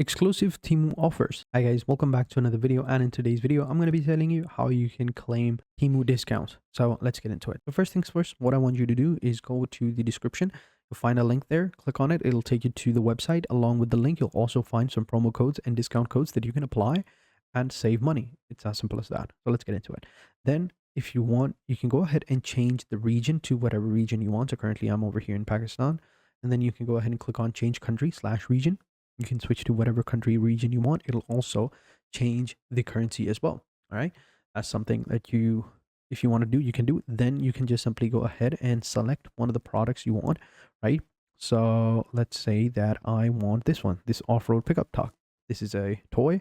Exclusive Temu offers. Hi guys, welcome back to another video, and in today's video I'm going to be telling you how you can claim Temu discounts. So let's get into it. The first things first, what I want you to do is go to the description. You'll find a link there, click on it, it'll take you to the website. Along with the link, you'll also find some promo codes and discount codes that you can apply and save money. It's as simple as that. So let's get into it. Then if you want, you can go ahead and change the region to whatever region you want. So currently I'm over here in Pakistan, and then you can go ahead and click on change country/region. You can switch to whatever country region you want. It'll also change the currency as well. All right, that's something that if you want to do, you can do. Then you can just simply go ahead and select one of the products you want, right? So let's say that I want this one, this off-road pickup truck. This is a toy,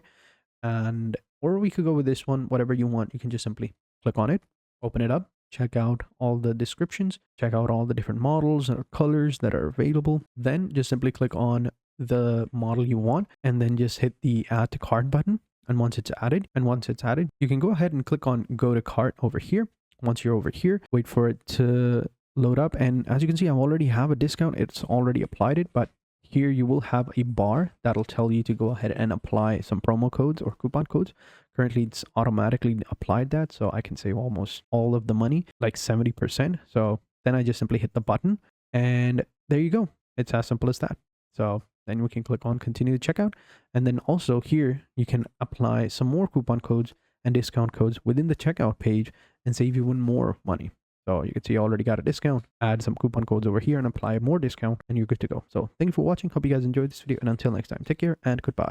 and or we could go with this one, whatever you want. You can just simply click on it, open it up, check out all the descriptions, check out all the different models or colors that are available. Then just simply click on the model you want, and then just hit the add to cart button. And once it's added, you can go ahead and click on go to cart over here. Once you're over here, wait for it to load up, and as you can see, I already have a discount. It's already applied it, but here you will have a bar that'll tell you to go ahead and apply some promo codes or coupon codes. Currently it's automatically applied that, so I can save almost all of the money, like 70%. So then I just simply hit the button, and there you go. It's as simple as that. So then we can click on continue the checkout, and then also here you can apply some more coupon codes and discount codes within the checkout page and save even more money. So you can see you already got a discount, add some coupon codes over here and apply more discount, and you're good to go. So thank you for watching. Hope you guys enjoyed this video, and until next time, take care and goodbye.